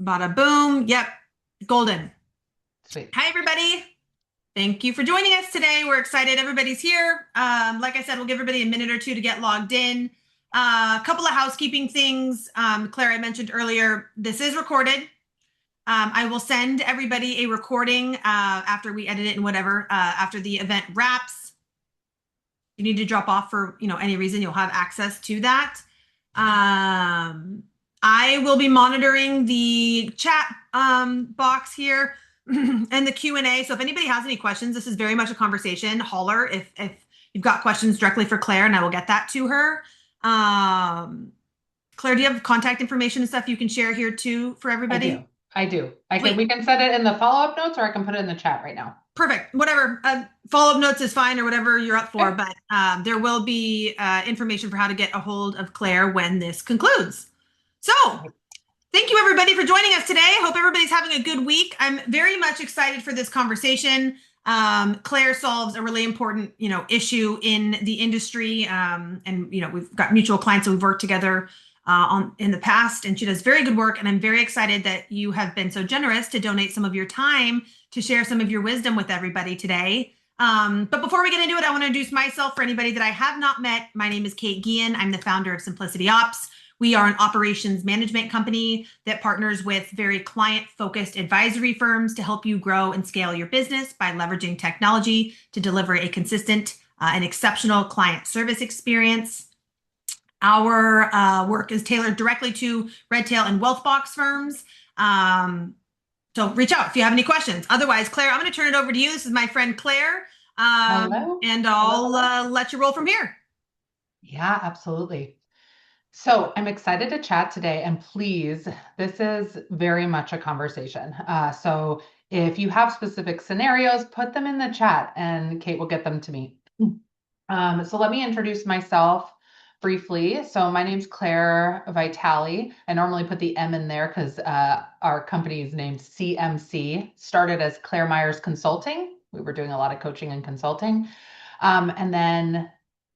Bada boom. Yep. Golden. Sweet. Hi, everybody. Thank you for joining us today. We're excited everybody's here. Like I said, we'll give everybody a minute or two to get logged in. A couple of housekeeping things. Claire, I mentioned earlier, this is recorded. I will send everybody a recording after we edit it and whatever, after the event wraps. You need to drop off for any reason, you'll have access to that. I will be monitoring the chat box here and the Q&A. So if anybody has any questions, this is very much a conversation. Holler if you've got questions directly for Claire, and I will get that to her. Claire, do you have contact information and stuff you can share here too for I everybody? do. I do. Sweet. We can set it in the follow-up notes or I can put it in the chat right now. Perfect. Whatever. Follow-up notes is fine or whatever you're up for, Okay. but there will be information for how to get a hold of Claire when this concludes. So thank you everybody for joining us today. I hope everybody's having a good week. I'm very much excited for this conversation. Claire solves a really important, issue in the industry. And we've got mutual clients that we've worked together in the past, and she does very good work. And I'm very excited that you have been so generous to donate some of your time to share some of your wisdom with everybody today. But before we get into it, I want to introduce myself for anybody that I have not met. My name is Kate Guillen. I'm the founder of Simplicity Ops. We are an operations management company that partners with very client-focused advisory firms to help you grow and scale your business by leveraging technology to deliver a consistent and exceptional client service experience. Our work is tailored directly to red tail and wealth box firms. So reach out if you have any questions. Otherwise, Claire, I'm going to turn it over to you. This is my friend Claire, Hello. and Hello. I'll Hello. let you roll from here. Yeah, absolutely. So I'm excited to chat today, and please, this is very much a conversation. So if you have specific scenarios, put them in the chat and Kate will get them to me. So let me introduce myself briefly. So my name's Claire Vitale. I normally put the M in there because our company is named CMC, started as Claire Myers Consulting. We were doing a lot of coaching and consulting. And then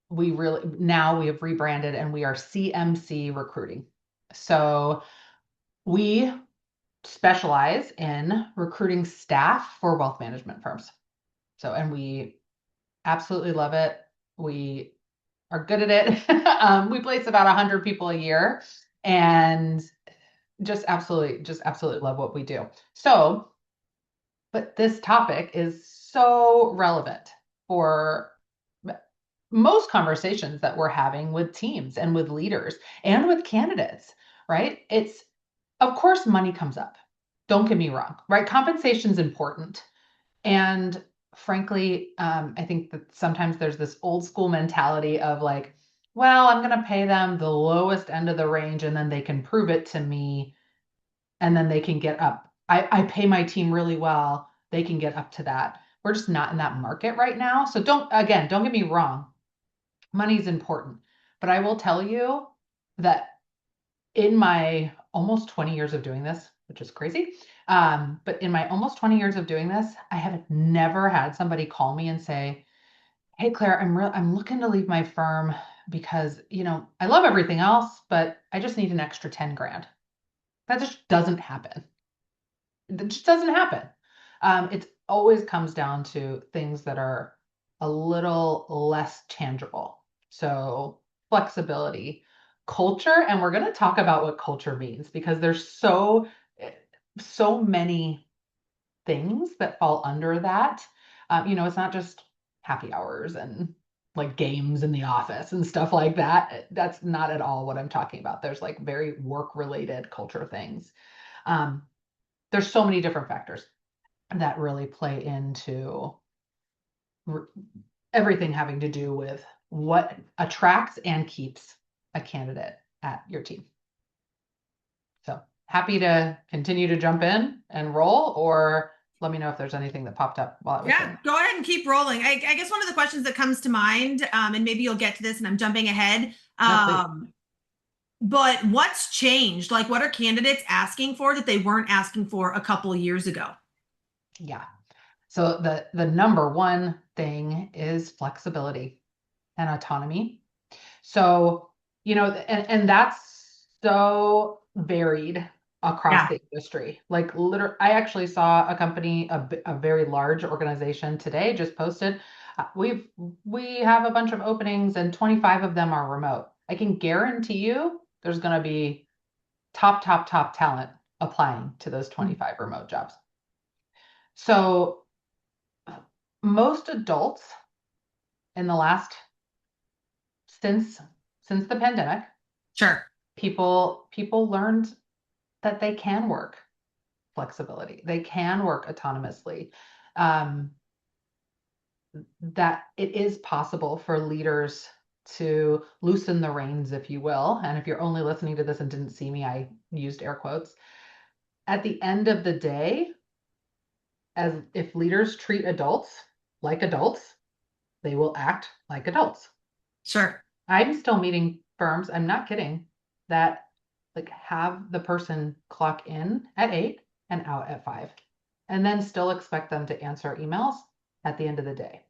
now we have rebranded and we are CMC Recruiting. So we specialize in recruiting staff for wealth management firms. And we absolutely love it. We are good at it. We place about 100 people a year and just absolutely love what we do. So, but this topic is so relevant for most conversations that we're having with teams and with leaders and with candidates, right? Of course, money comes up. Don't get me wrong, right? Compensation is important. And frankly, I think that sometimes there's this old school mentality of like, well, I'm going to pay them the lowest end of the range and then they can prove it to me and then they can get up. I pay my team really well. They can get up to that. We're just not in that market right now. So don't get me wrong. Money's important. But I will tell you that in my almost 20 years of doing this, which is crazy, but in my almost 20 years of doing this, I have never had somebody call me and say, "Hey, Claire, I'm looking to leave my firm because, I love everything else, but I just need an extra 10 grand." That just doesn't happen. It just doesn't happen. It always comes down to things that are a little less tangible. So flexibility, culture, and we're going to talk about what culture means because there's so many things that fall under that. It's not just happy hours and like games in the office and stuff like that. That's not at all what I'm talking about. There's like very work related culture things. Um, there's so many different factors that really play into everything having to do with what attracts and keeps a candidate at your team. So happy to continue to jump in and roll, or let me know if there's anything that popped up while I was Yeah, saying. go ahead and keep rolling. I guess one of the questions that comes to mind, and maybe you'll get to this and I'm jumping ahead, No, please. but what's changed? Like, what are candidates asking for that they weren't asking for a couple of years ago? Yeah. So the number one thing is flexibility and autonomy. So, and that's so varied across Yeah. the industry. Like literally, I actually saw a company, a very large organization today just posted, we have a bunch of openings and 25 of them are remote. I can guarantee you there's going to be top talent applying to those 25 remote jobs. So most adults in the last since the pandemic, Sure. people learned that they can work flexibility. They can work autonomously. Um, that it is possible for leaders to loosen the reins, if you will. And if you're only listening to this and didn't see me, I used air quotes. At the end of the day, as if leaders treat adults like adults, they will act like adults. Sure. I'm still meeting firms, I'm not kidding, that like have the person clock in at 8 and out at 5, and then still expect them to answer emails at the end of the day.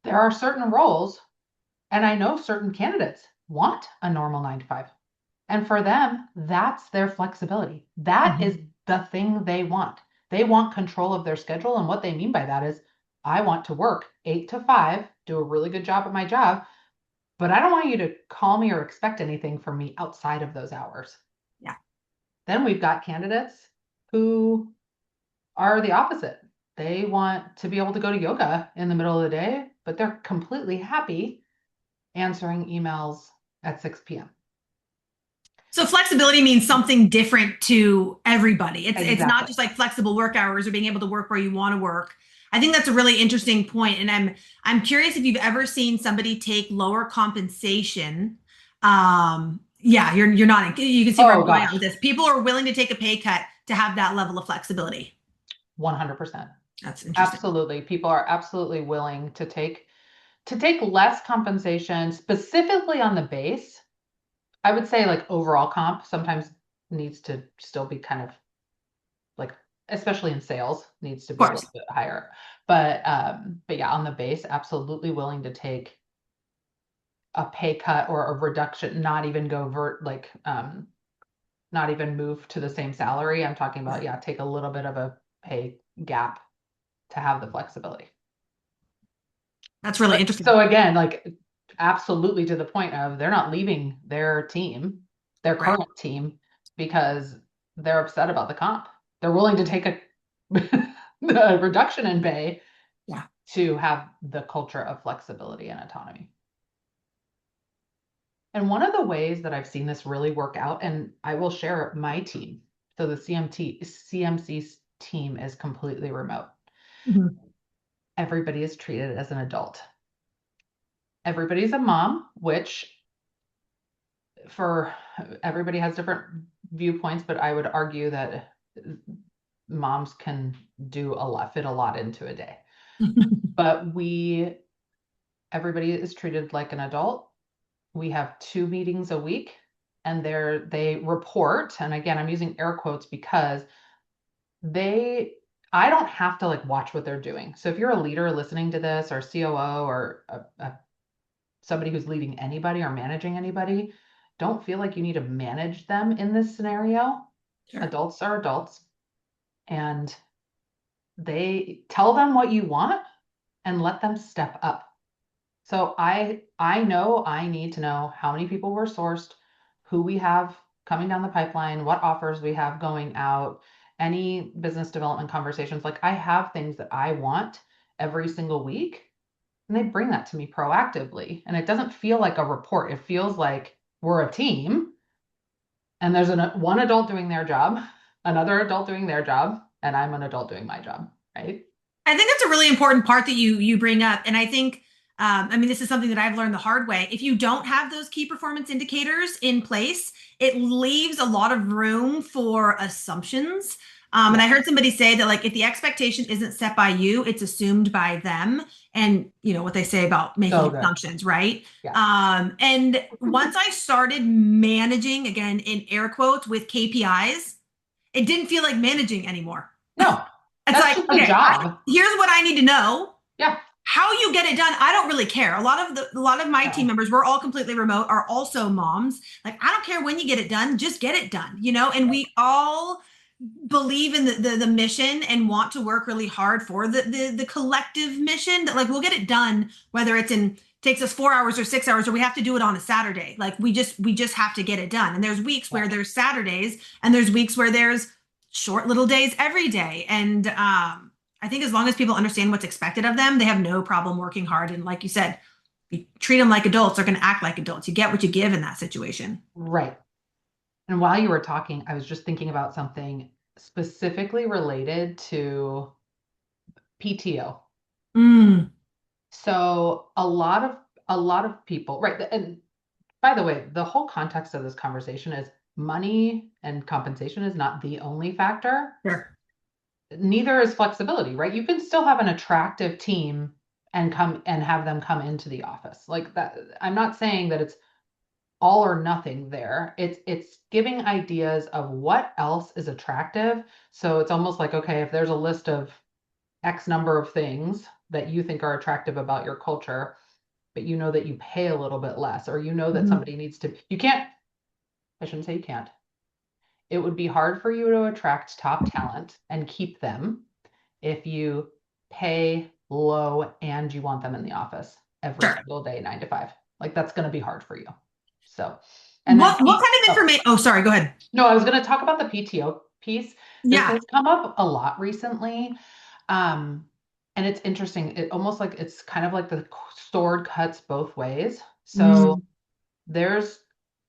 There are certain roles, and I know certain candidates want a normal 9 to 5. And for them, that's their flexibility. That is the thing they want. They want control of their schedule. And what they mean by that is, I want to work 8 to 5, do a really good job at my job, but I don't want you to call me or expect anything from me outside of those hours. Yeah. Then we've got candidates who are the opposite. They want to be able to go to yoga in the middle of the day, but they're completely happy answering emails at 6 p.m. So flexibility means something different to everybody. It's not Exactly. just like flexible work hours or being able to work where you want to work. I think that's a really interesting point, and I'm curious if you've ever seen somebody take lower compensation. Yeah, you're not. You can see where I'm Oh going at with gosh, this. People are willing to take a pay cut to have that level of flexibility. 100%. That's interesting. Absolutely. People are absolutely willing to take less compensation specifically on the base. I would say like overall comp sometimes needs to still be kind of like, especially in sales, needs to Of be a course. little bit higher. But yeah, on the base, absolutely willing to take a pay cut or a reduction, not even go not even move to the same salary. I'm talking about, Right. yeah, take a little bit of a pay gap to have the flexibility. That's really interesting. So again, like absolutely to the point of they're not leaving their team, their Right. current team, because they're upset about the comp. They're willing to take a, a reduction in pay Yeah. to have the culture of flexibility and autonomy. And one of the ways that I've seen this really work out, and I will share my team. So the CMC team is completely remote. Mhm. Everybody is treated as an adult. Everybody's a mom, which for everybody has different viewpoints, but I would argue that moms can do a lot, fit a lot into a day. But everybody is treated like an adult. We have 2 meetings a week, and they report. And again, I'm using air quotes because they, I don't have to like watch what they're doing. So if you're a leader listening to this, or COO, or somebody who's leading anybody or managing anybody, don't feel like you need to manage them in this scenario. Sure. Adults are adults, and they tell them what you want and let them step up. So I know I need to know how many people were sourced, who we have coming down the pipeline, what offers we have going out, any business development conversations. Like I have things that I want every single week, and they bring that to me proactively. And it doesn't feel like a report. It feels like we're a team, and there's one adult doing their job, another adult doing their job, and I'm an adult doing my job, right? I think that's a really important part that you bring up, and I think I mean this is something that I've learned the hard way. If you don't have those key performance indicators in place, it leaves a lot of room for assumptions. And I Yeah. heard somebody say that like if the expectation isn't set by you, it's assumed by them, and you know what they say about making So good. assumptions, right? Yes. And once I started managing again in air quotes with KPIs, it didn't feel like managing anymore. No, It's that's like, just the okay, job. here's what I need to know. Yeah. how you get it done, I don't really care. A lot of my team No. members, we're all completely remote, are also moms. Like, I don't care when you get it done, just get it done, you know? And we all believe in the mission and want to work really hard for the collective mission that, like, we'll get it done, whether it's in takes us 4 hours or 6 hours, or we have to do it on a Saturday. Like, we just have to get it done. And there's weeks where Right. there's Saturdays, and there's weeks where there's short little days every day. And I think as long as people understand what's expected of them, they have no problem working hard. And like you said, you treat them like adults, they're going to act like adults. You get what you give in that situation. Right. And while you were talking, I was just thinking about something specifically related to PTO. Mm, So a lot of people, right? And by the way, the whole context of this conversation is money and compensation is not the only factor. sure. Neither is flexibility, right? You can still have an attractive team and come and have them come into the office. Like that, I'm not saying that it's all or nothing there. It's giving ideas of what else is attractive. So it's almost like, okay, if there's a list of X number of things that you think are attractive about your culture, but you know that you pay a little bit less, or you know that Mhm. somebody needs to, you can't, I shouldn't say you can't. It would be hard for you to attract top talent and keep them if you pay low and you want them in the office every Sure. single day, 9 to 5. Like that's going to be hard for you. So, and then What kind of oh, information? Oh, sorry, go ahead. no, I was going to talk about the PTO piece. This Yeah. has come up a lot recently. Um, and it's interesting. It almost like it's kind of like the sword cuts both ways. So Mm, there's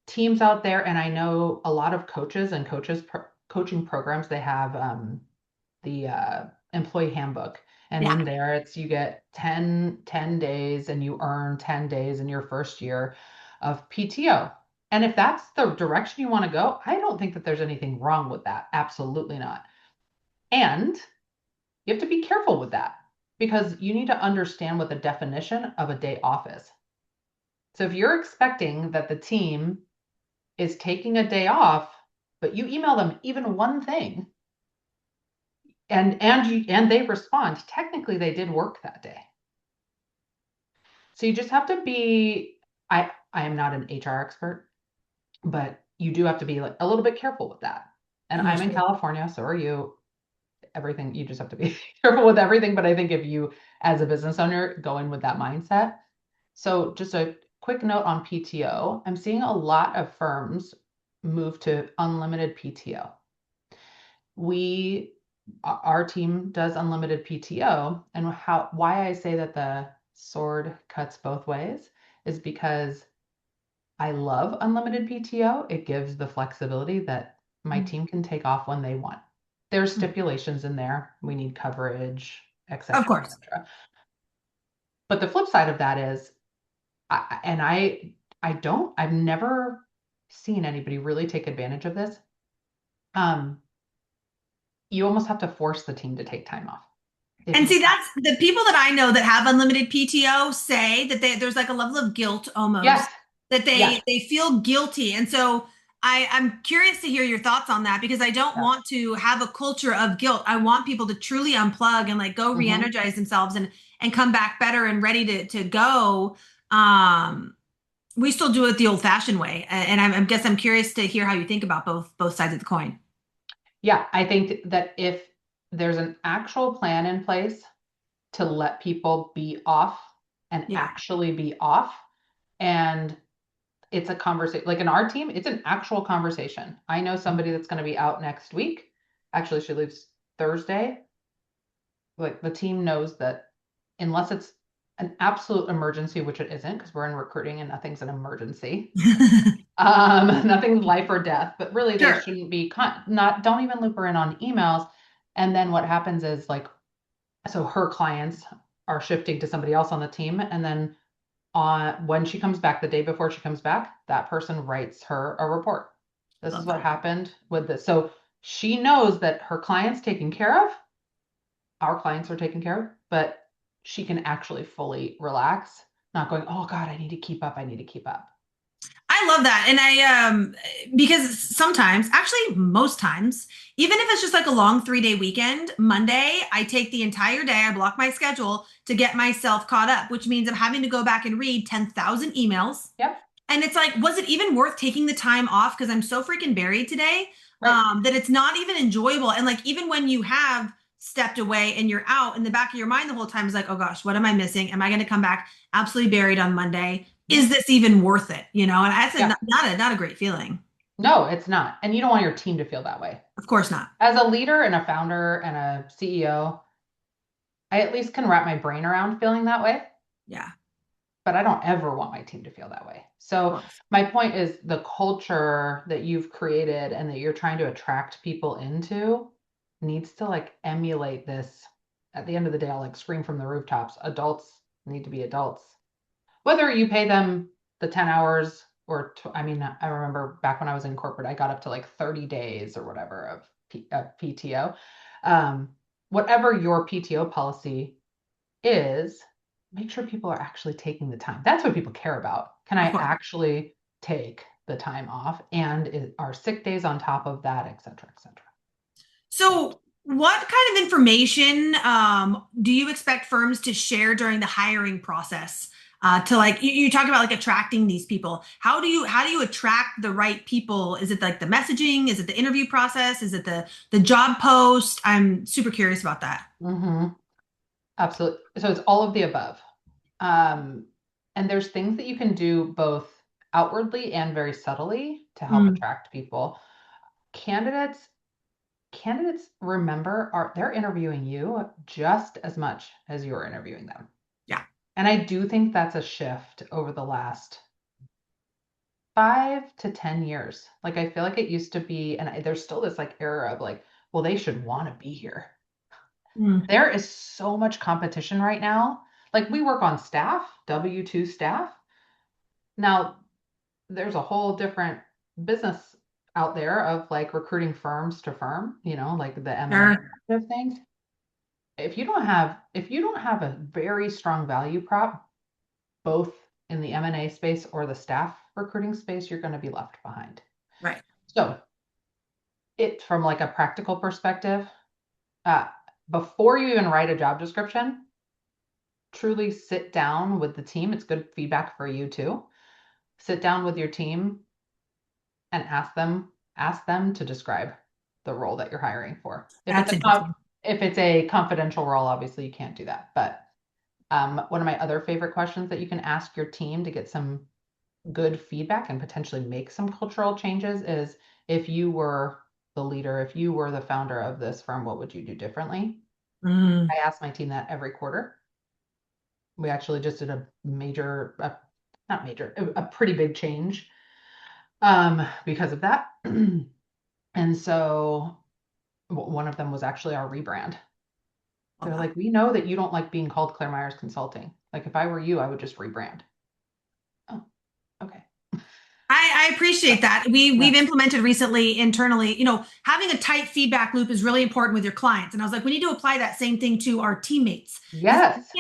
teams out there, and I know a lot of coaches and coaching programs, they have the employee handbook. And yeah. in there, it's you get 10 days and you earn 10 days in your first year of PTO. And if that's the direction you want to go, I don't think that there's anything wrong with that. Absolutely not. And you have to be careful with that because you need to understand what the definition of a day off is. So if you're expecting that the team is taking a day off, but you email them even one thing and they respond, technically they did work that day. So you just have to be I am not an HR expert, but you do have to be like a little bit careful with that. And I'm in Understood. California, so are you. Everything you just have to be careful with everything, but I think if you as a business owner go in with that mindset. So just a quick note on PTO. I'm seeing a lot of firms move to unlimited PTO. We our team does unlimited PTO, and how why I say that the sword cuts both ways is because I love unlimited PTO. It gives the flexibility that my Mm, team can take off when they want. There's mm. stipulations in there. We need coverage, et Of cetera, et course. cetera. But the flip side of that is, I've never seen anybody really take advantage of this. Um, you almost have to force the team to take time off. If And you see, have, that's the people that I know that have unlimited PTO say that there's like a level of guilt yes, almost, that yes, they feel guilty. And so I'm curious to hear your thoughts on that, because I don't yes. want to have a culture of guilt. I want people to truly unplug and like go Hmm. re-energize themselves and come back better and ready to go. Um, we still do it the old fashioned way. And I guess I'm curious to hear how you think about both sides of the coin. Yeah, I think that if there's an actual plan in place to let people be off and Yeah. actually be off, and it's a conversation, like in our team, it's an actual conversation. I know somebody that's going to be out next week. Actually, she leaves Thursday. Like the team knows that unless it's an absolute emergency, which it isn't because we're in recruiting and nothing's an emergency. Nothing's life or death, but really they Sure. shouldn't be not don't even loop her in on emails. And then what happens is like so her clients are shifting to somebody else on the team, and then on when she comes back, the day before she comes back, that person writes her a report. This is Love what that. happened with this. So she knows that her client's taken care of, our clients are taken care of, but she can actually fully relax, not going, oh God, I need to keep up. I need to keep up. I love that. And because sometimes, actually most times, even if it's just like a long 3-day weekend, Monday, I take the entire day, I block my schedule to get myself caught up, which means I'm having to go back and read 10,000 emails. Yep. And it's like, was it even worth taking the time off? Because I'm so freaking buried today, Right. that it's not even enjoyable. And like, even when you have stepped away and you're out, in the back of your mind the whole time is like, oh gosh, what am I missing? Am I going to come back absolutely buried on Monday? Is Mhm. this even worth it? And that's Yeah. not a great feeling. No, it's not. And you don't want your team to feel that way. Of course not. As a leader and a founder and a CEO, I at least can wrap my brain around feeling that way, Yeah, but I don't ever want my team to feel that way. of So course. my point is the culture that you've created and that you're trying to attract people into needs to like emulate this. At the end of the day, I'll like scream from the rooftops. Adults need to be adults. Whether you pay them the 10 hours or I mean, I remember back when I was in corporate, I got up to like 30 days or whatever of PTO. Um, whatever your PTO policy is, make sure people are actually taking the time. That's what people care about. Can I Of course. actually take the time off? And are sick days on top of that, et cetera, et cetera. So, So, what kind of information do you expect firms to share during the hiring process? To like you talk about like attracting these people. How do you attract the right people? Is it like the messaging? Is it the interview process? Is it the job post? I'm super curious about that. mhm, absolutely. So it's all of the above. Um, and there's things that you can do both outwardly and very subtly to help Mm, attract people. Candidates, candidates remember are they're interviewing you just as much as you're interviewing them. yeah. And I do think that's a shift over the last 5 to 10 years. Like I feel like it used to be, and there's still this like era of like, well, they should want to be here. Mm, There is so much competition right now. Like we work on staff, W-2 staff. Now, there's a whole different business out there of like recruiting firms to firm, like the sure. M&A of things. If you don't have a very strong value prop, both in the M&A space or the staff recruiting space, you're going to be left behind. Right. So, it from like a practical perspective, uh, before you even write a job description, truly sit down with the team. It's good feedback for you too. Sit down with your team and ask them to describe the role that you're hiring for. That's interesting. If it's a confidential role, obviously you can't do that. But one of my other favorite questions that you can ask your team to get some good feedback and potentially make some cultural changes is if you were the leader, if you were the founder of this firm, what would you do differently? Mm, I ask my team that every quarter. We actually just did not major, a pretty big change because of that. And so one of them was actually our rebrand. love They're that. like, we know that you don't like being called Claire Myers Consulting. Like, if I were you, I would just rebrand. Oh, okay. I appreciate So, that. We've yeah. implemented recently internally, having a tight feedback loop is really important with your clients. And I was like, we need to apply that same thing to our teammates because Yes.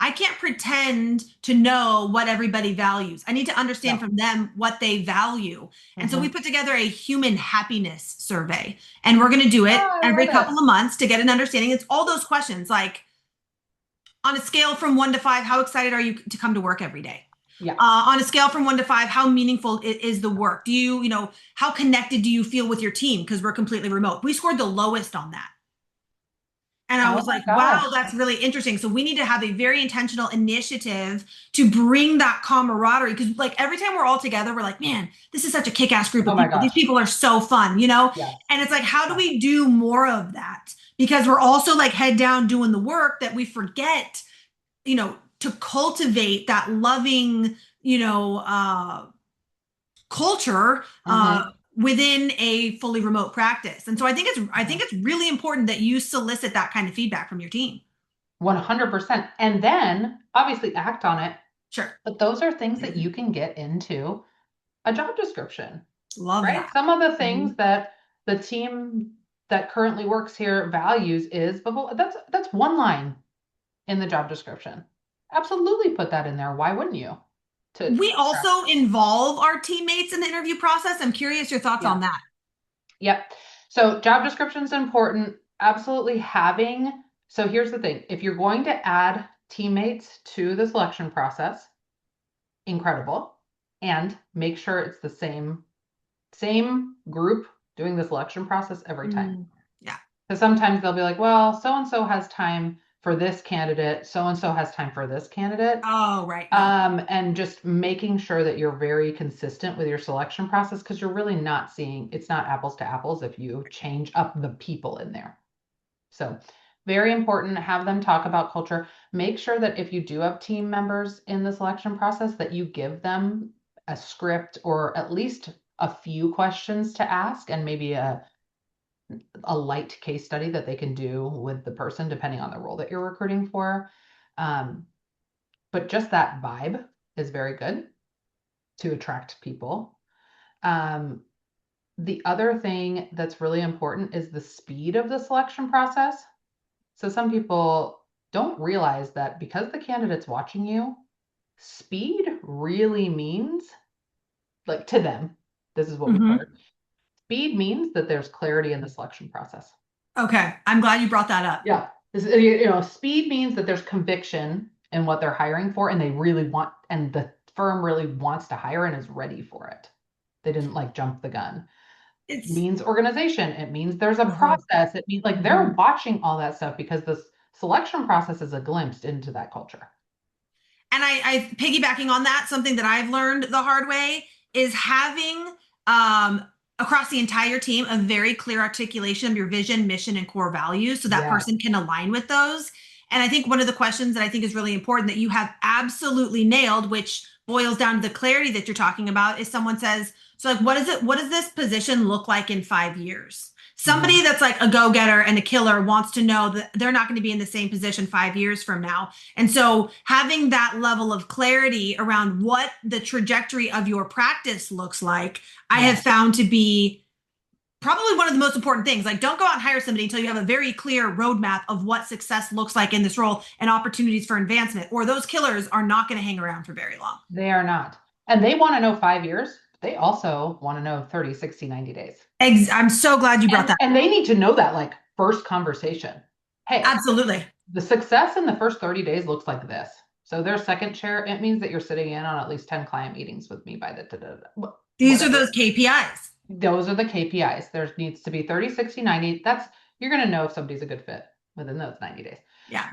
I can't pretend to know what everybody values. I need to understand No. from them what they value. And so we Mm-hmm. put together a human happiness survey, and we're going to do it Oh, I every love couple it. of months to get an understanding. It's all those questions like, on a scale from 1 to 5, how excited are you to come to work every day? Yeah. On a scale from 1 to 5, how meaningful is the work? How connected do you feel with your team? Because we're completely remote. We scored the lowest on that. And I Oh was my like, wow, gosh. that's really interesting. So we need to have a very intentional initiative to bring that camaraderie. Because like every time we're all together, we're like, man, this is such a kick-ass group Oh of my people. These gosh. people are so fun. Yes. And it's like, how do Yes. we do more of that? Because we're also like head down doing the work that we forget, to cultivate that loving, culture Mm-hmm. within a fully remote practice. And so I Mm-hmm. think it's really important that you solicit that kind of feedback from your team. 100%. And then obviously act on it. Sure. But those are things that you can get into a job description, Love right? that. Some of the things Mhm. that the team that currently works here values is, but that's one line in the job description. Absolutely put that in there. Why wouldn't you? to We track. also involve our teammates in the interview process. I'm curious your thoughts Yeah. on that. Yep. So job description is important. Absolutely having. So here's the thing. If you're going to add teammates to the selection process, incredible. And make sure it's the same group doing the selection process every time. Yeah. Because sometimes they'll be like, well, so and so has time for this candidate, so and so has time for this candidate. Oh, right. No. And just making sure that you're very consistent with your selection process because you're really not seeing it's not apples to apples if you change up the people in there. So, very important, have them talk about culture. Make sure that if you do have team members in the selection process, that you give them a script or at least a few questions to ask and maybe a light case study that they can do with the person, depending on the role that you're recruiting for. But just that vibe is very good to attract people. The other thing that's really important is the speed of the selection process. So some people don't realize that because the candidate's watching you, speed really means, like to them, this is what we've Mhm. heard. Speed means that there's clarity in the selection process. Okay. I'm glad you brought that up. Yeah. Speed means that there's conviction in what they're hiring for and they really want, and the firm really wants to hire and is ready for it. They didn't like jump the gun. It It's means organization. It means there's a uh-huh. process. It means like they're watching all that stuff because the selection process is a glimpse into that culture. And I piggybacking on that, something that I've learned the hard way is having um, across the entire team a very clear articulation of your vision, mission, and core values, so that Yeah. person can align with those. And I think one of the questions that I think is really important that you have absolutely nailed, which boils down to the clarity that you're talking about, is someone says, "So, like, what does this position look like in 5 years?" Somebody that's like a go-getter and a killer wants to know that they're not going to be in the same position 5 years from now. And so having that level of clarity around what the trajectory of your practice looks like, I have found to be probably one of the most important things. Like, don't go out and hire somebody until you have a very clear roadmap of what success looks like in this role and opportunities for advancement, or those killers are not going to hang around for very long. They are not. And they want to know 5 years. They also want to know 30, 60, 90 days. I'm so glad you brought that. And they need to know that like first conversation. Hey, Absolutely. the success in the first 30 days looks like this. So their second chair, it means that you're sitting in on at least 10 client meetings with me by These are whatever. those KPIs. Those are the KPIs. There needs to be 30, 60, 90. You're going to know if somebody's a good fit within those 90 days. Yeah.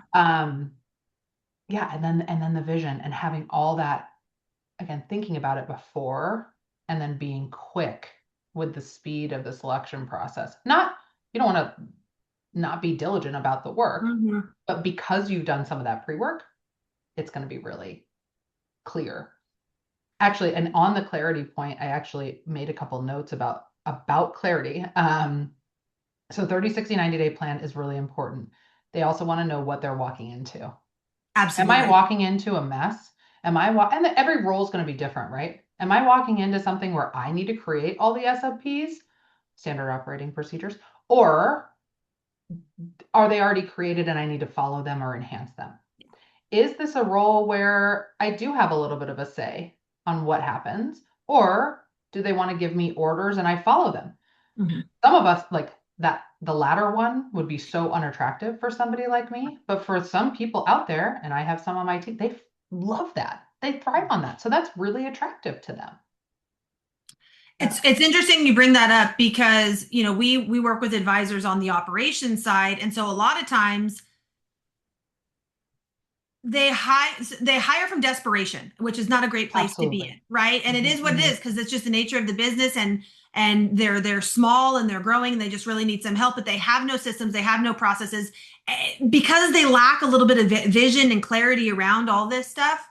Yeah. And then the vision and having all that, again, thinking about it before and then being quick with the speed of the selection process. You don't want to not be diligent about the work, but because you've done some of that pre-work, it's going to be really clear. Actually, and on the clarity point, I actually made a couple notes about clarity. So 30, 60, 90-day plan is really important. They also want to know what they're walking into. Absolutely. Am I walking into a mess? And every role is going to be different, right? Am I walking into something where I need to create all the SOPs, standard operating procedures, or are they already created and I need to follow them or enhance them? Is this a role where I do have a little bit of a say on what happens, or do they want to give me orders and I follow them? Some of us like that, the latter one would be so unattractive for somebody like me, but for some people out there, and I have some on my team, they love that. They thrive on that. So that's really attractive to them. It's interesting you bring that up because we work with advisors on the operations side, and so a lot of times they hire from desperation, which is not a great place to be in, right? And it is what it is because it's just the nature of the business, and they're small and they're growing and they just really need some help, but they have no systems, they have no processes because they lack a little bit of vision and clarity around all this stuff.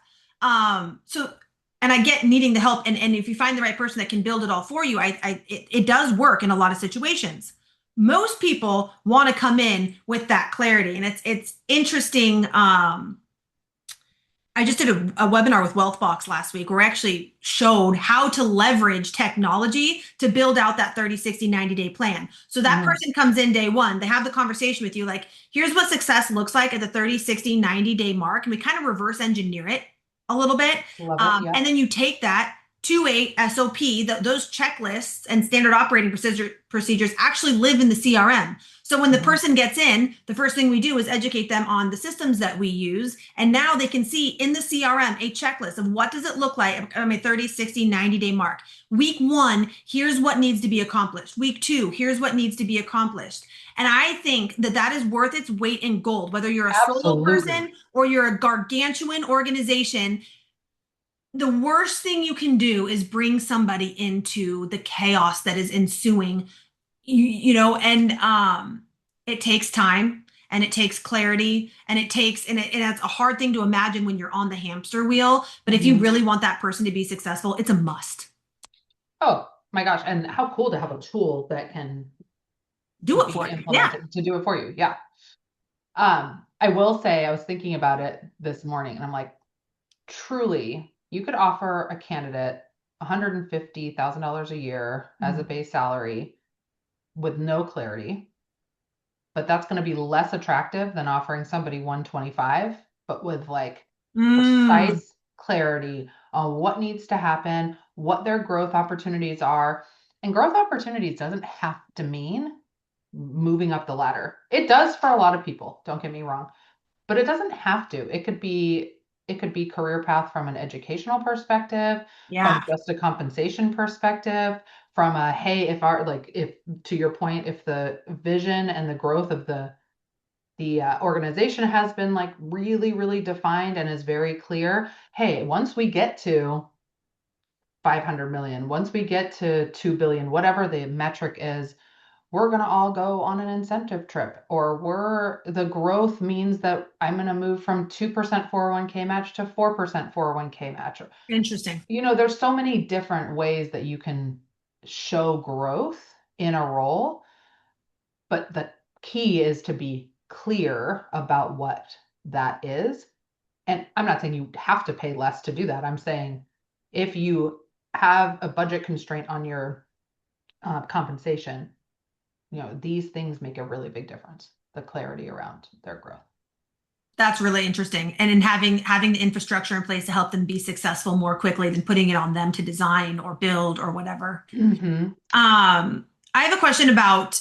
And I get needing the help, and if you find the right person that can build it all for you, it does work in a lot of situations. Most people want to come in with that clarity, and it's interesting. I just did a webinar with WealthBox last week where I actually showed how to leverage technology to build out that 30, 60, 90-day plan. So that person comes in day one, they have the conversation with you like, here's what success looks like at the 30, 60, 90-day mark. And we kind of reverse engineer it. a little bit. Love it. Yeah. And then you take that to a SOP, those checklists and standard operating procedures actually live in the CRM. So when the Mhm. person gets in, the first thing we do is educate them on the systems that we use. And now they can see in the CRM a checklist of what does it look like, I mean, 30, 60, 90-day mark. Week 1, here's what needs to be accomplished. Week 2, here's what needs to be accomplished. And I think that that is worth its weight in gold, whether you're a solo Absolutely. person or you're a gargantuan organization. The worst thing you can do is bring somebody into the chaos that is ensuing, and it takes time and it takes clarity and and it's a hard thing to imagine when you're on the hamster wheel. But if you Mhm. really want that person to be successful, it's a must. Oh my gosh. And how cool to have a tool that can Do it be for you. Yeah. implemented to do it for you. Yeah. I will say I was thinking about it this morning and I'm like, truly, you could offer a candidate $150,000 a year as a Mhm. base salary with no clarity, but that's going to be less attractive than offering somebody 125, but with like Mm, precise clarity on what needs to happen, what their growth opportunities are. And growth opportunities doesn't have to mean moving up the ladder. It does for a lot of people, don't get me wrong, but it doesn't have to. It could be career path from an educational perspective, from yeah. just a compensation perspective, from a hey, if our like if to your point, if the vision and the growth of the organization has been like really, really defined and is very clear. Hey, once we get to 500 million, once we get to 2 billion, whatever the metric is, we're going to all go on an incentive trip, or the growth means that I'm going to move from 2% 401k match to 4% 401k match. Interesting. There's so many different ways that you can show growth in a role, but the key is to be clear about what that is. And I'm not saying you have to pay less to do that. I'm saying if you have a budget constraint on your compensation, these things make a really big difference, the clarity around their growth. That's really interesting. And in having the infrastructure in place to help them be successful more quickly than putting it on them to design or build or whatever. Mm-hmm. I have a question about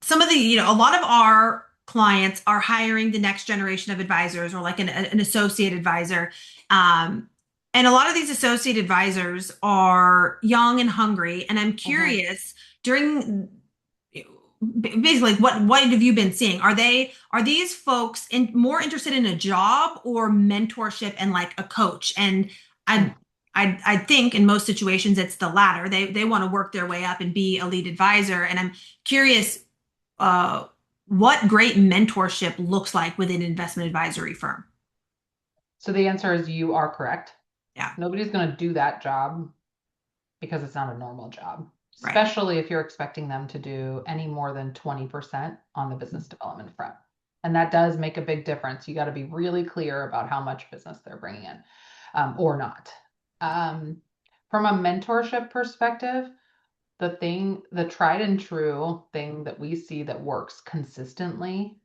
some of a lot of our clients are hiring the next generation of advisors or like an associate advisor. Um, and a lot of these associate advisors are young and hungry. And I'm Mm-hmm. curious during basically what have you been seeing? Are these folks more interested in a job or mentorship and like a coach? And I I think in most situations it's the latter. They want to work their way up and be a lead advisor. And I'm curious uh, what great mentorship looks like within an investment advisory firm. So the answer is you are correct. Yeah, Nobody's going to do that job because it's not a normal job, right. especially if you're expecting them to do any more than 20% on the business development front. And that does make a big difference. You got to be really clear about how much business they're bringing in, or not. Um, from a mentorship perspective, the tried and true thing that we see that works consistently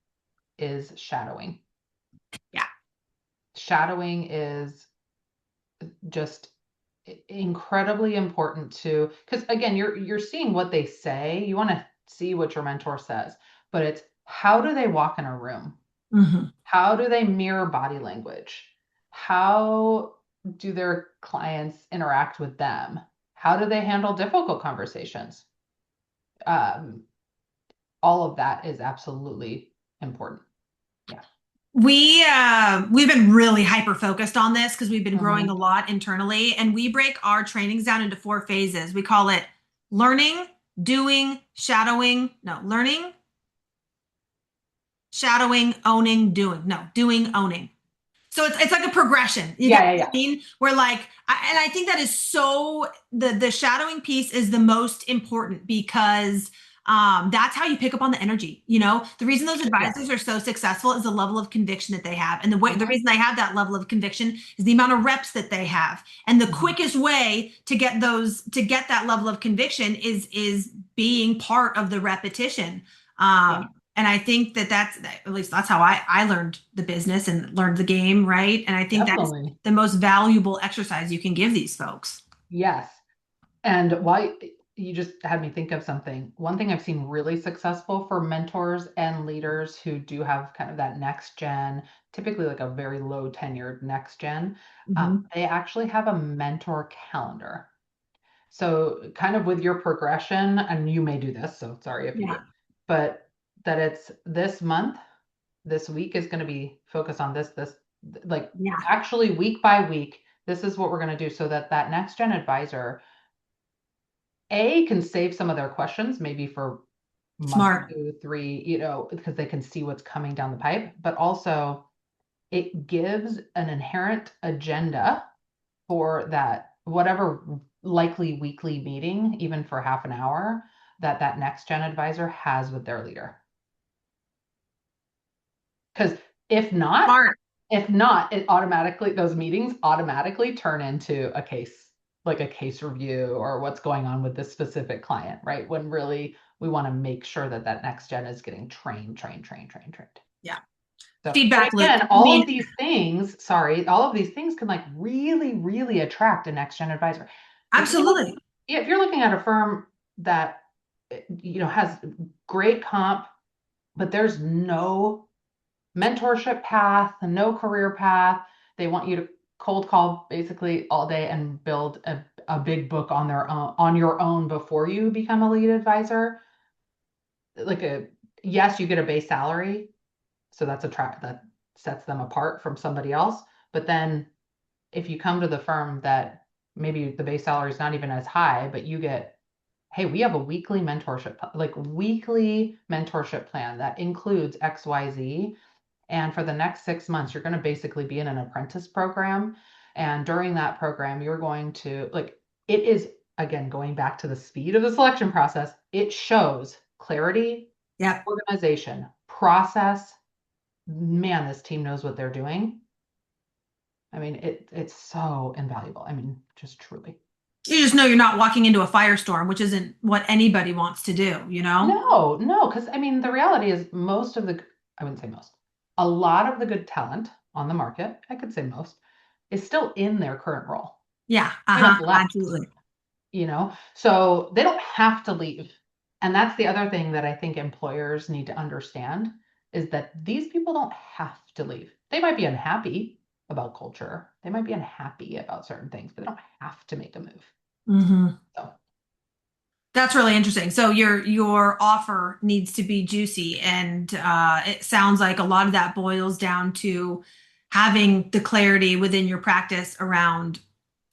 is shadowing. Yeah. Shadowing is just incredibly important to, because again, you're seeing what they say. You want to see what your mentor says, but it's how do they walk in a room? Hmm. How do they mirror body language? How do their clients interact with them? How do they handle difficult conversations? Um, all of that is absolutely important. Yeah. We've been really hyper focused on this because we've been growing a Hmm. lot internally, and we break our trainings down into 4 phases. We call it learning, doing, shadowing. No, learning, shadowing, owning, doing. No, doing, owning. So it's like a progression. You get Yeah, yeah, what I yeah. mean? Where and I think that is so the shadowing piece is the most important because that's how you pick up on the energy. The reason those Yeah. advisors are so successful is the level of conviction that they have, and the Hmm. reason they have that level of conviction is the amount of reps that they have. And the Hmm. quickest way to get that level of conviction is being part of the repetition. Yeah. And I think that at least that's how I learned the business and learned the game, right? And I think that's Definitely. the most valuable exercise you can give these folks. Yes. And why you just had me think of something. One thing I've seen really successful for mentors and leaders who do have kind of that next gen, typically like a very low tenured next gen, Hmm. they actually have a mentor calendar. So, kind of with your progression, and you may do this, so sorry if you do, Yeah. but that it's this month, this week is going to be focused on this, like Yeah. actually week by week, this is what we're going to do so that that next gen advisor can save some of their questions, maybe for month Smart. 2, 3, because they can see what's coming down the pipe, but also it gives an inherent agenda for that, whatever likely weekly meeting, even for half an hour, that that next gen advisor has with their leader. Because if not, Smart. if not, it automatically, those meetings automatically turn into a case, like a case review or what's going on with this specific client, right? When really we want to make sure that that next gen is getting trained. Yeah. So, but Feedback loop. again, I all mean, of these things, sorry, all of these things can like really, really attract a next gen advisor. If you're looking, absolutely. if you're looking at a firm that has great comp, but there's no mentorship path, no career path. They want you to cold call basically all day and build a big book on their own on your own before you become a lead advisor. Like a yes, you get a base salary, so that's a track that sets them apart from somebody else. But then if you come to the firm that maybe the base salary is not even as high, but you get, hey, we have a weekly mentorship, like weekly mentorship plan that includes XYZ. And for the next 6 months, you're going to basically be in an apprentice program. And during that program, you're going to, like, it is, again, going back to the speed of the selection process, it shows clarity, Yep. organization, process. Man, this team knows what they're doing. I mean, it's so invaluable. I mean, just truly. You just know you're not walking into a firestorm, which isn't what anybody wants to do, you know? No, no, because I mean, the reality is most of the, I wouldn't say most, a lot of the good talent on the market, I could say most, is still in their current role. Yeah. They have Uh-huh. left, Absolutely. so they don't have to leave. And that's the other thing that I think employers need to understand is that these people don't have to leave. They might be unhappy about culture. They might be unhappy about certain things, but they don't have to make a move. Hmm. So, That's really interesting. So your offer needs to be juicy, and it sounds like a lot of that boils down to having the clarity within your practice around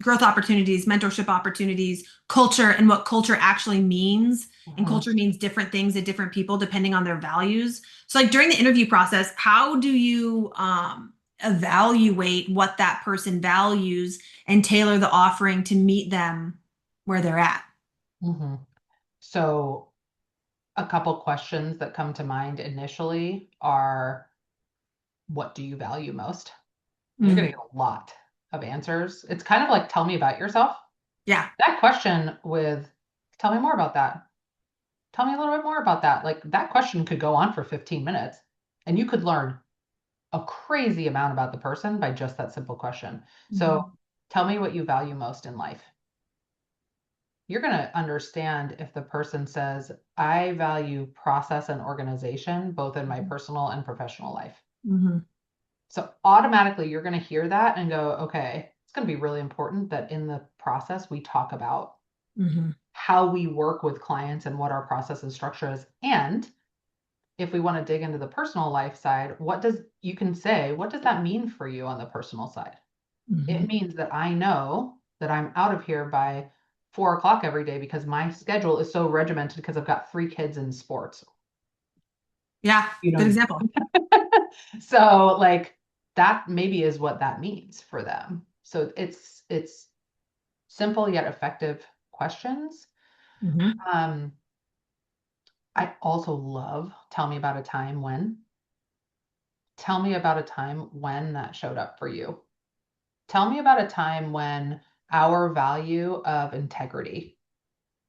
growth opportunities, mentorship opportunities, culture, and what culture actually means. And mhm, culture means different things to different people depending on their values. So, like during the interview process, how do you evaluate what that person values and tailor the offering to meet them where they're at? mhm. So a couple questions that come to mind initially are, what do you value most? And you're going to Mm, get a lot of answers. It's kind of like, tell me about yourself. yeah. That question with, tell me more about that. Tell me a little bit more about that. Like that question could go on for 15 minutes and you could learn a crazy amount about the person by just that simple question. So Mhm. tell me what you value most in life. You're going to understand if the person says, I value process and organization, both in my personal and professional life. Mhm. So automatically you're going to hear that and go, okay, it's going to be really important that in the process we talk about Mhm. how we work with clients and what our process and structure is. And if we want to dig into the personal life side, you can say, what does that mean for you on the personal side? It Mhm. means that I know that I'm out of here by 4 o'clock every day because my schedule is so regimented because I've got 3 kids in sports. Yeah. You Good know, example. so like that maybe is what that means for them. So it's simple yet effective questions. Mhm. Um, I also love tell me about a time when. Tell me about a time when that showed up for you. Tell me about a time when our value of integrity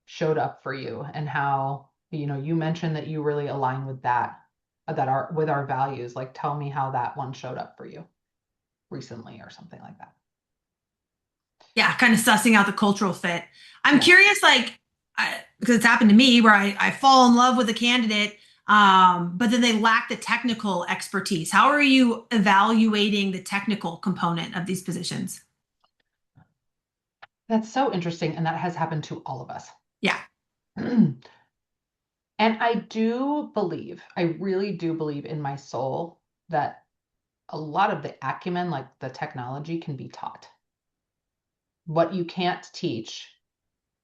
showed up for you and how, you mentioned that you really align with that. that are with our values. Like, tell me how that one showed up for you recently or something like that. Yeah, kind of sussing out the cultural fit. I'm Yeah. curious, like, because it's happened to me where I fall in love with a candidate, but then they lack the technical expertise. How are you evaluating the technical component of these positions? That's so interesting. And that has happened to all of us. Yeah. And I really do believe in my soul that a lot of the acumen, like the technology, can be taught. What you can't teach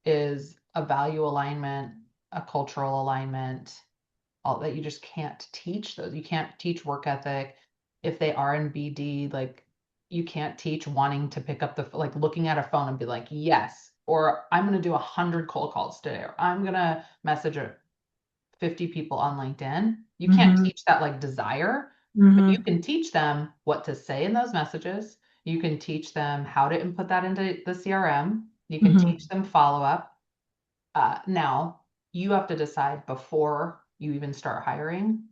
is a value alignment, a cultural alignment, all that. You just can't teach those. You can't teach work ethic. If they are in BD, like, you can't teach wanting to pick up like looking at a phone and be like, yes, or I'm going to do 100 cold calls today, or I'm going to message 50 people on LinkedIn. You can't Hmm. teach that like desire, but you Hmm. can teach them what to say in those messages. You can teach them how to input that into the CRM. You can Hmm. teach them follow up. Now, you have to decide before you even start hiring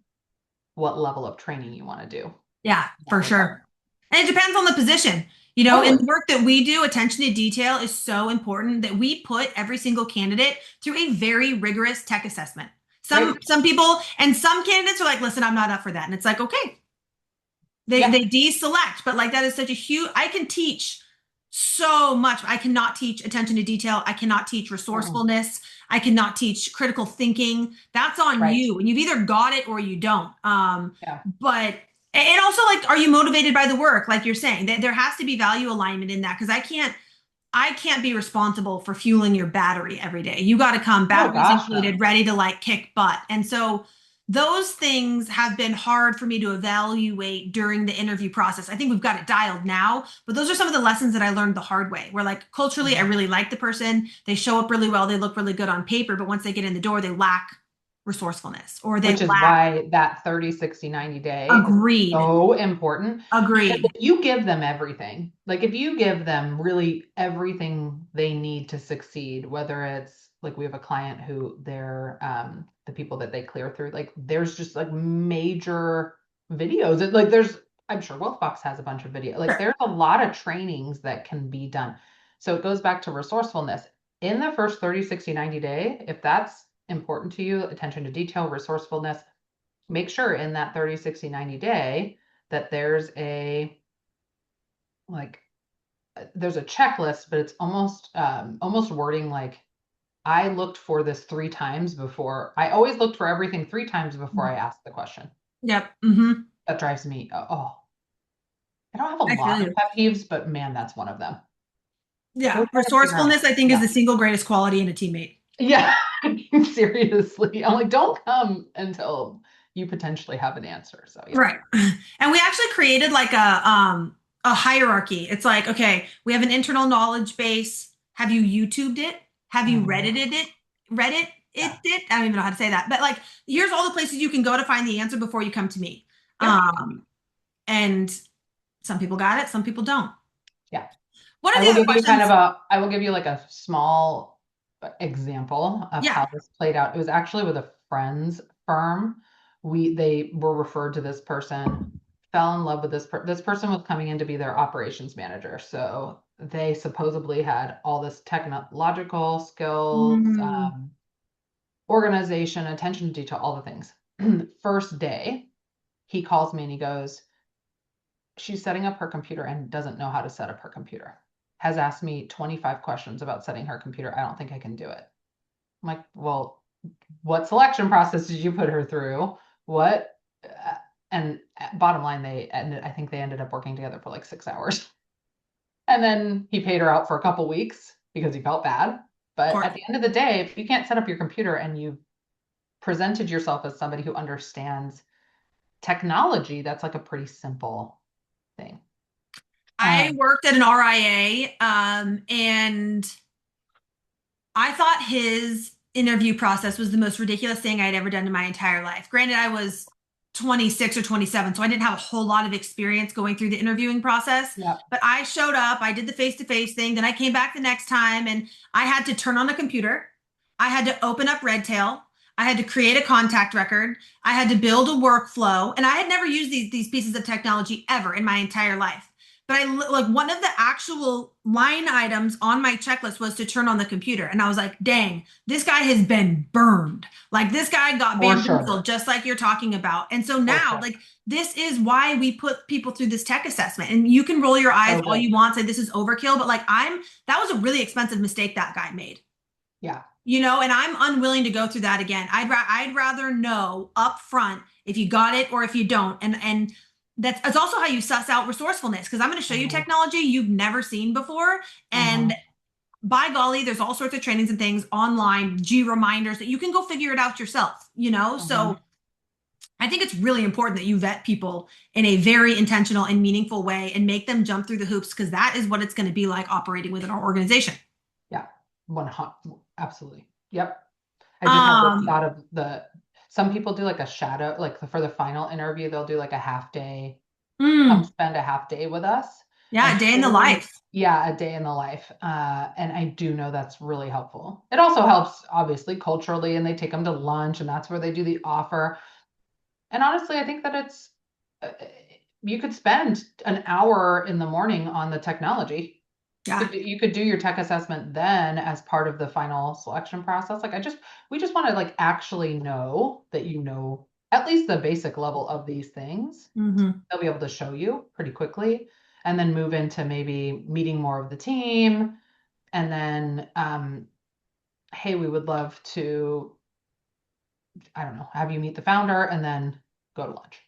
what level of training you want to do Yeah, in that for regard. sure. And it depends on the position. You know, in Totally. the work that we do, attention to detail is so important that we put every single candidate through a very rigorous tech assessment. Right. Some people and some candidates are like, listen, I'm not up for that. And it's like, okay, they Yeah. deselect, but like that is such a huge, I can teach so much. I cannot teach attention to detail. I cannot teach Mm-mm. resourcefulness. I cannot teach critical thinking. That's on Right. you. And you've either got it or you don't. Yeah. But and also, like, are you motivated by the work? Like you're saying, that there has to be value alignment in that because I can't be responsible for fueling your battery every day. You got to come, Oh batteries gosh, no. included, ready to like kick butt. And so those things have been hard for me to evaluate during the interview process. I think we've got it dialed now, but those are some of the lessons that I learned the hard way. Where like culturally, I Mhm. really like the person. They show up really well. They look really good on paper, but once they get in the door, they lack resourcefulness or they Which is lack why that 30, 60, 90 day is agreed. so important. Because Agreed. if you give them everything, like if you give them really everything they need to succeed, whether it's like we have a client who they're the people that they clear through, like there's just like major videos. Like there's, I'm sure Wealthbox has a bunch of video. Like Sure. there's a lot of trainings that can be done. So it goes back to resourcefulness. In the first 30, 60, 90 day, if that's important to you, attention to detail, resourcefulness, make sure in that 30, 60, 90 day that there's a like there's a checklist, but it's almost wording like I looked for this 3 times before. I always looked for everything 3 times before I asked the question. Yep. Hmm. That drives me, oh, I don't have a I feel lot of you. pet peeves, but man, that's one of them. Go Yeah. try to figure out. Resourcefulness, I think, is Yeah. the single greatest quality in a teammate. Yeah. Seriously. I'm like, don't come until you potentially have an answer. So yeah. Right. And we actually created like a hierarchy. It's like, okay, we have an internal knowledge base. Have you YouTubed it? Have you Mhm. Reddited it? Reddit Yeah. it? I don't even know how to say that. But like here's all the places you can go to find the answer before you come to me. Yep. And some people got it, some people don't. Yeah. What are the other questions? I will give you like a small example of Yeah. how this played out. It was actually with a friend's firm. They were referred to this person, fell in love with this person was coming in to be their operations manager. So they supposedly had all this technological skills, Mm, organization, attention to detail, all the things. First day, he calls me and he goes, she's setting up her computer and doesn't know how to set up her computer. Has asked me 25 questions about setting her computer. I don't think I can do it. I'm like, well, what selection process did you put her through? What? And bottom line, I think they ended up working together for like 6 hours. And then he paid her out for a couple weeks because he felt bad. of But course. at the end of the day, if you can't set up your computer and you've presented yourself as somebody who understands technology, that's like a pretty simple thing. I Um, worked at an RIA, and I thought his interview process was the most ridiculous thing I'd ever done in my entire life. Granted, I was 26 or 27, so I didn't have a whole lot of experience going through the interviewing process. yeah. But I showed up, I did the face to face thing, then I came back the next time and I had to turn on a computer. I had to open up Redtail. I had to create a contact record. I had to build a workflow, and I had never used these pieces of technology ever in my entire life. But I like one of the actual line items on my checklist was to turn on the computer, and I was like, "Dang, this guy has been burned. Like this guy got For sure. bamboozled, just like you're talking about." And so For now, sure. like this is why we put people through this tech assessment. And you can roll your eyes So all good. you want, say this is overkill, but like that was a really expensive mistake that guy made. Yeah. And I'm unwilling to go through that again. I'd rather know up front if you got it or if you don't. And that's also how you suss out resourcefulness, because I'm going to show you Mhm. technology you've never seen before. And Mhm. by golly, there's all sorts of trainings and things online, G reminders that you can go figure it out yourself, Mhm. So I think it's really important that you vet people in a very intentional and meaningful way and make them jump through the hoops, because that is what it's going to be like operating within our organization. Yeah. 100. Absolutely. Yep. I just had this Um, thought of some people do like a shadow, like for the final interview, they'll do like a half day, come mm, spend a half day with us. yeah, And a day in the holy, life. yeah, a day in the life. And I do know that's really helpful. It also helps, obviously, culturally, and they take them to lunch, and that's where they do the offer. And honestly, I think that uh, you could spend an hour in the morning on the technology. Yeah. You could do your tech assessment then as part of the final selection process. Like we just want to like actually know that you know at least the basic level of these things. Hmm. They'll be able to show you pretty quickly, and then move into maybe meeting more of the team, and then hey, we would love to, I don't know, have you meet the founder and then go to lunch.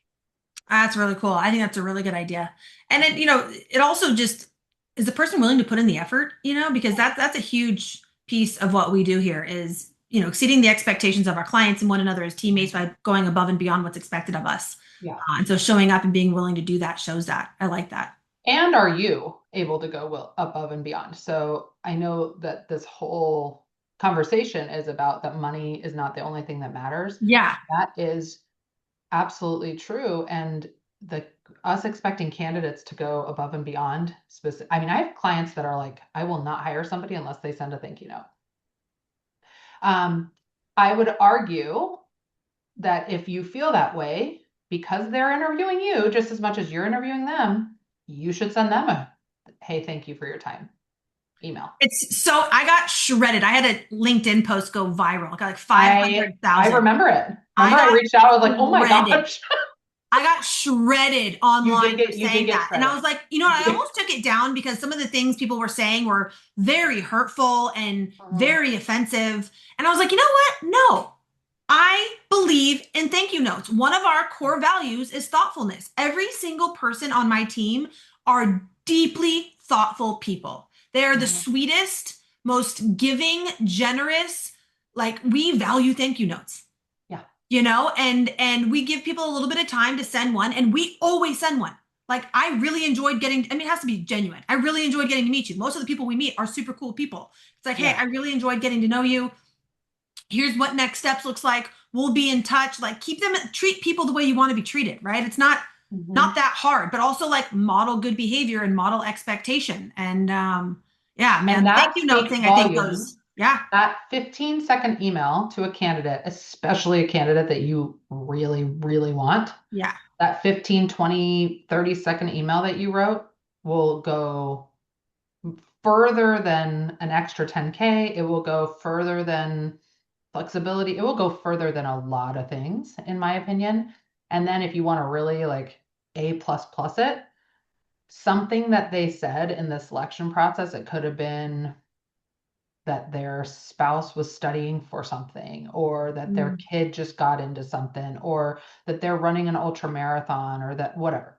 That's really cool. I think that's a really good idea. And it also just is the person willing to put in the effort, because that's a huge piece of what we do here is, exceeding the expectations of our clients and one another as teammates by going above and beyond what's expected of us. Yeah. And so showing up and being willing to do that shows that. I like that. And are you able to go above and beyond? So I know that this whole conversation is about that money is not the only thing that matters. Yeah. That is absolutely true. And the us expecting candidates to go above and beyond specific. I mean, I have clients that are like, I will not hire somebody unless they send a thank you note. Um, I would argue that if you feel that way, because they're interviewing you just as much as you're interviewing them, you should send them a hey, thank you for your time email. I got shredded. I had a LinkedIn post go viral. I got like I 500,000. remember it. I Remember I got reached out, I was like, oh my shredded. gosh. I got shredded online for You did saying get that. And I shredded. was like, I almost took it down because some of the things people were saying were very hurtful and Mhm. very offensive. And I was like, you know what? No, I believe in thank you notes. One of our core values is thoughtfulness. Every single person on my team are deeply thoughtful people. They are the Mhm. sweetest, most giving, generous. Like we value thank you notes, Yeah. and we give people a little bit of time to send one, and we always send one. Like I really enjoyed getting, I mean, it has to be genuine. I really enjoyed getting to meet you. Most of the people we meet are super cool people. It's like, hey, Yeah. I really enjoyed getting to know you. Here's what next steps looks like. We'll be in touch. Like treat people the way you want to be treated, right? It's not Mhm. that hard, but also like model good behavior and model expectation. And yeah, man, And the thank that you note speaks thing I think volumes. goes, yeah, That 15-second email to a candidate, especially a candidate that you really, really want, yeah, that 15, 20, 30-second email that you wrote will go further than an extra 10K. It will go further than flexibility. It will go further than a lot of things, in my opinion. And then if you want to really like A++ it, something that they said in the selection process, it could have been that their spouse was studying for something, or that their mm, kid just got into something, or that they're running an ultra marathon, or that whatever.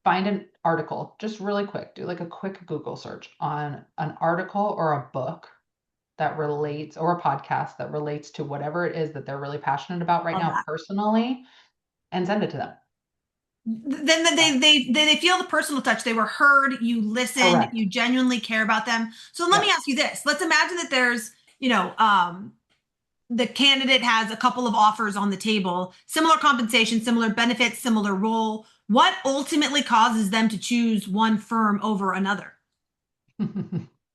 Find an article just really quick, do like a quick Google search on an article or a book that relates, or a podcast that relates to whatever it is that they're really passionate about right love now that. personally, and send it to them. Then Yeah. they feel the personal touch. They were heard. You listened. Correct. You genuinely care about them. So let me Yep. ask you this: let's imagine that there's, the candidate has a couple of offers on the table, similar compensation, similar benefits, similar role. What ultimately causes them to choose one firm over another?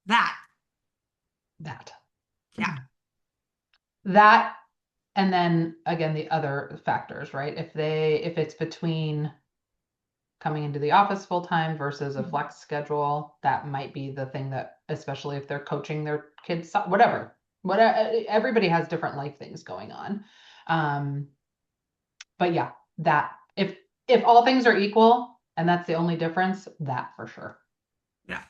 That, That. yeah, That And then again, the other factors, right? If it's between coming into the office full time versus a flex schedule, that might be the thing that, especially if they're coaching their kids, whatever, everybody has different life things going on. Um, but yeah, that if all things are equal and that's the only difference, that for sure. Yeah.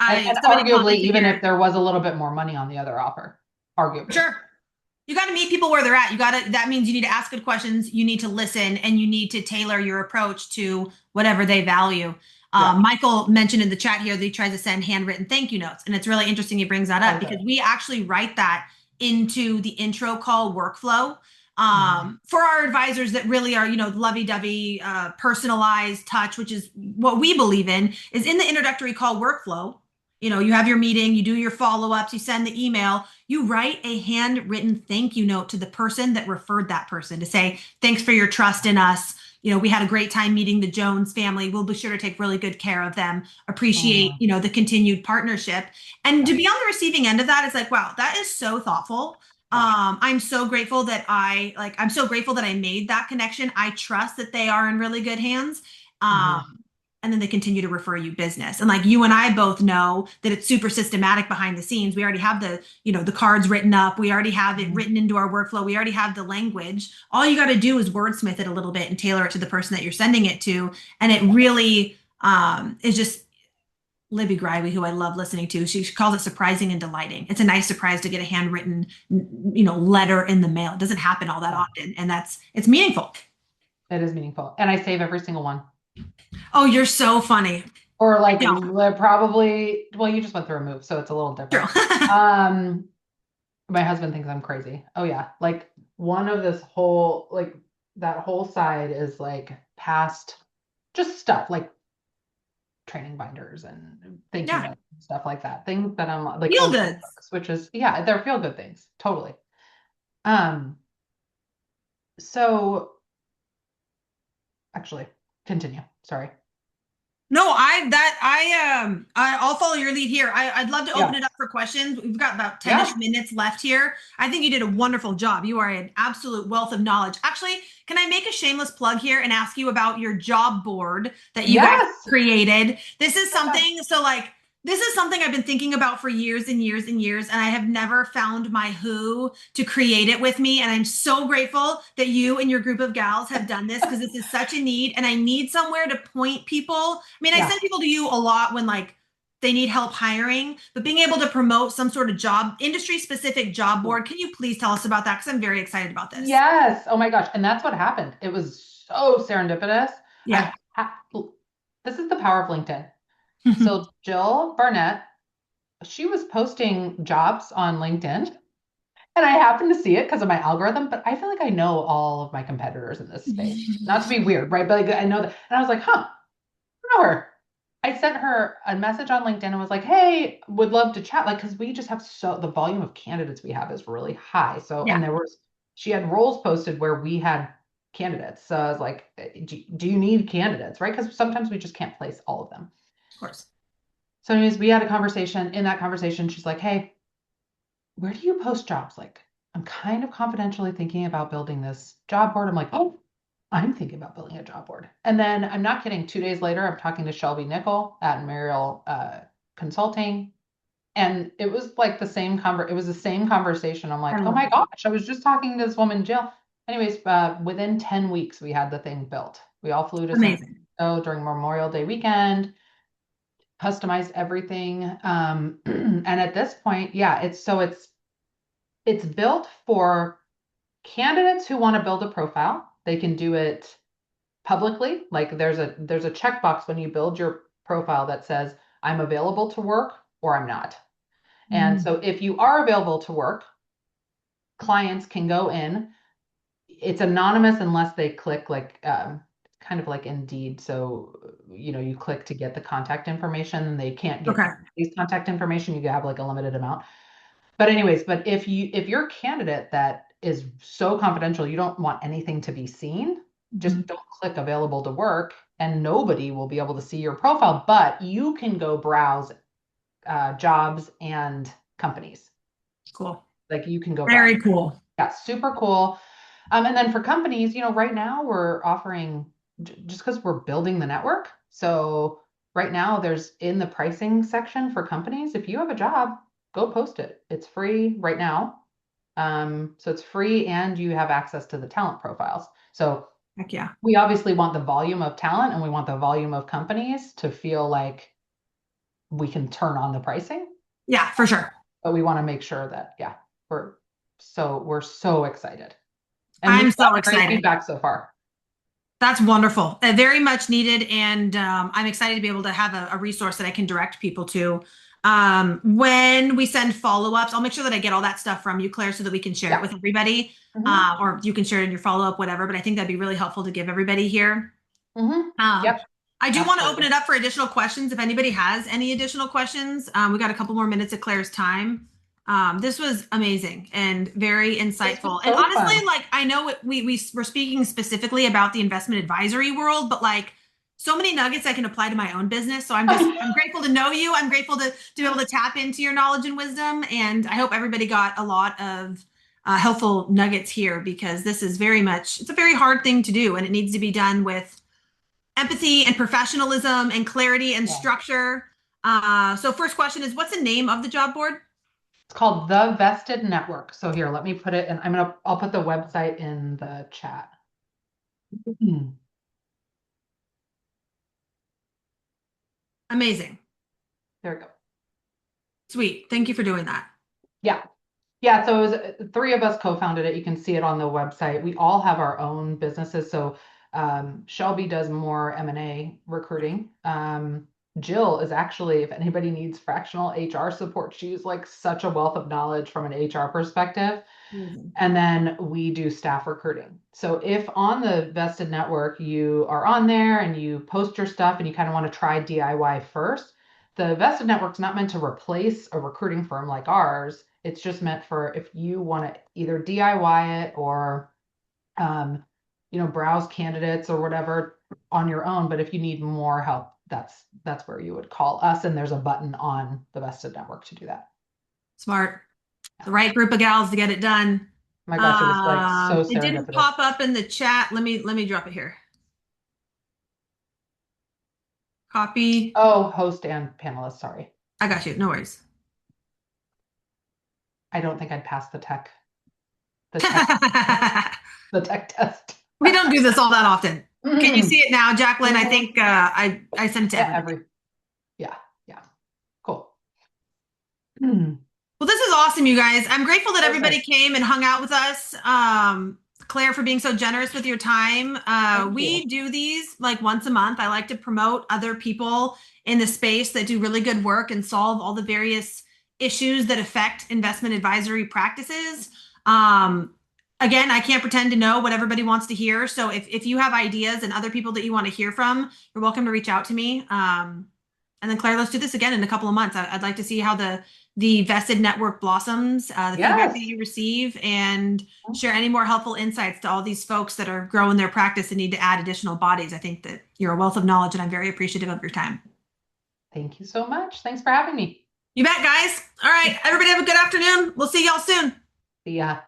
And Somebody arguably, commented even if here. there was a little bit more money on the other offer, arguably. Sure. You got to meet people where they're at. That means you need to ask good questions. You need to listen and you need to tailor your approach to whatever they value. Yeah. Michael mentioned in the chat here that he tries to send handwritten thank you notes. And it's really interesting he brings that up Oh, because good. we actually write that into the intro call workflow Mhm. for our advisors that really are, lovey-dovey, personalized touch, which is what we believe in, is in the introductory call workflow. You have your meeting, you do your follow-ups, you send the email, you write a handwritten thank you note to the person that referred that person to say, thanks for your trust in us. We had a great time meeting the Jones family. We'll be sure to take really good care of them. Appreciate, Mhm. the continued partnership. And Yeah. to be on the receiving end of that, it's like, wow, that is so thoughtful. Yeah. I'm so grateful that I made that connection. I trust that they are in really good hands. Mhm. And then they continue to refer you business. And like you and I both know that it's super systematic behind the scenes. We already have the cards written up. We already have it Mhm. written into our workflow. We already have the language. All you got to do is wordsmith it a little bit and tailor it to the person that you're sending it to. And it really is just Libby Greiwe, who I love listening to. She calls it surprising and delighting. It's a nice surprise to get a handwritten, letter in the mail. It doesn't happen all that Yeah. often. And it's meaningful. It is meaningful. And I save every single one. Oh, you're so funny. Or I like don't. probably, well, you just went through a move, so it's a little True. different. Um, my husband thinks I'm crazy. Oh yeah. Like one of this whole, like that whole side is like past just stuff like training binders and thank you Yeah. notes and stuff like that. Things that I'm like Feel old goods. books, which is yeah, they're feel good things. Totally. Um, so actually continue. Sorry. No, I'll follow your lead here. I'd love to open Yeah. it up for questions. We've got about 10-ish Yeah. minutes left here. I think you did a wonderful job. You are an absolute wealth of knowledge. Actually, can I make a shameless plug here and ask you about your job board that you guys Yes. created? This is something I've been thinking about for years and years and years, and I have never found my who to create it with me. And I'm so grateful that you and your group of gals have done this because this is such a need, and I need somewhere to point people. I mean, I Yeah. send people to you a lot when like they need help hiring, but being able to promote some sort of industry specific job board, can you please tell us about that? Because I'm very excited about this. Yes. Oh my gosh. And that's what happened. It was so serendipitous. Yeah. This is the power of LinkedIn. So Jill Barnett, she was posting jobs on LinkedIn and I happened to see it because of my algorithm, but I feel like I know all of my competitors in this space. Not to be weird, right? But like, I know that. And I was like, huh, I know her. I sent her a message on LinkedIn and was like, hey, would love to chat. Like, because we just have the volume of candidates we have is really high. So, Yeah, and she had roles posted where we had candidates. So I was like, do you need candidates? Right? Because sometimes we just can't place all of them. of course. So, anyways, we had a conversation. In that conversation, she's like, hey, where do you post jobs? Like, I'm kind of confidentially thinking about building this job board. I'm like, oh, I'm thinking about building a job board. And then I'm not kidding. 2 days later, I'm talking to Shelby Nickel at Mariel Consulting. And it was like it was the same conversation. I'm I like, oh love my it. gosh, I was just talking to this woman, Jill. Anyways, within 10 weeks, we had the thing built. We all flew to San Amazing. Francisco during Memorial Day weekend, customized everything. And at this point, yeah, it's built for candidates who want to build a profile. They can do it publicly. Like there's a checkbox when you build your profile that says I'm available to work or I'm not. And Mm. so if you are available to work, clients can go in. It's anonymous unless they click like kind of like Indeed. So you click to get the contact information and they can't get Okay. everybody's contact information. You have like a limited amount. But anyways, but if you're a candidate that is so confidential, you don't want anything to be seen, just Mhm. don't click available to work and nobody will be able to see your profile, but you can go browse jobs and companies. Cool. Like you can go browse. Very cool. Yeah, super cool. And then for companies, right now we're offering just because we're building the network. So right now there's in the pricing section for companies, if you have a job, go post it. It's free right now. So it's free and you have access to the talent profiles. So Heck yeah. we obviously want the volume of talent and we want the volume of companies to feel like we can turn on the pricing, Yeah, for sure. but we want to make sure that, yeah, we're we're so excited. And we've I'm so gotten great excited. feedback so far. That's wonderful. Very much needed. And I'm excited to be able to have a resource that I can direct people to. When we send follow-ups, I'll make sure that I get all that stuff from you, Claire, so that we can share it Yeah. with everybody. Hmm. Or you can share it in your follow-up, whatever. But I think that'd be really helpful to give everybody here. Hmm. Um, Yep. I do want to open Absolutely. it up for additional questions. If anybody has any additional questions, we got a couple more minutes of Claire's time. This was amazing and very This was insightful. And so honestly, fun. like I know we were speaking specifically about the investment advisory world, but like so many nuggets I can apply to my own business. So I'm grateful to know you. I'm grateful to be able to tap into your knowledge and wisdom. And I hope everybody got a lot of helpful nuggets here because this is very much it's a very hard thing to do, and it needs to be done with empathy and professionalism and clarity and Yeah. structure. So first question is, what's the name of the job board? It's called The Vested Network. So here, let me put it in. I'll put the website in the chat. Hmm. Amazing. There we go. Sweet. Thank you for doing that. Yeah. Yeah, so it was three of us co-founded it. You can see it on the website. We all have our own businesses. So Shelby does more M&A recruiting. Jill is actually, if anybody needs fractional HR support, she's like such a wealth of knowledge from an HR perspective. Amazing. And then we do staff recruiting. So if on the Vested Network you are on there and you post your stuff and you kind of want to try DIY first, the Vested Network's not meant to replace a recruiting firm like ours. It's just meant for if you want to either DIY it or um, browse candidates or whatever on your own. But if you need more help, that's where you would call us. And there's a button on the Vested Network to do that. Smart. The right group of gals to get it done. Oh my gosh, it was like so It didn't serendipitous. pop up in the chat. Let me drop it here. Copy. Oh, host and panelist, sorry. I got you. No worries. I don't think I'd pass the tech, the tech test. We don't do this all that often. Can you see Mhm. it now, Jacqueline? I Mhm. think I sent it to Yeah, everybody. yeah, yeah. Cool. Mm. Well, this is awesome, you guys. I'm grateful that So everybody excited. came and hung out with us. Claire, for being so generous with your time. Thank We you. do these like once a month. I like to promote other people in the space that do really good work and solve all the various issues that affect investment advisory practices. Um, Again, I can't pretend to know what everybody wants to hear. So if you have ideas and other people that you want to hear from, you're welcome to reach out to me. And then Claire, let's do this again in a couple of months. I'd like to see how the vested network blossoms, the feedback that Yes. you receive, and share any more helpful insights to all these folks that are growing their practice and need to add additional bodies. I think that you're a wealth of knowledge, and I'm very appreciative of your time. Thank you so much. Thanks for having me. You bet, guys. All right, everybody have a good afternoon. We'll see y'all soon. See ya.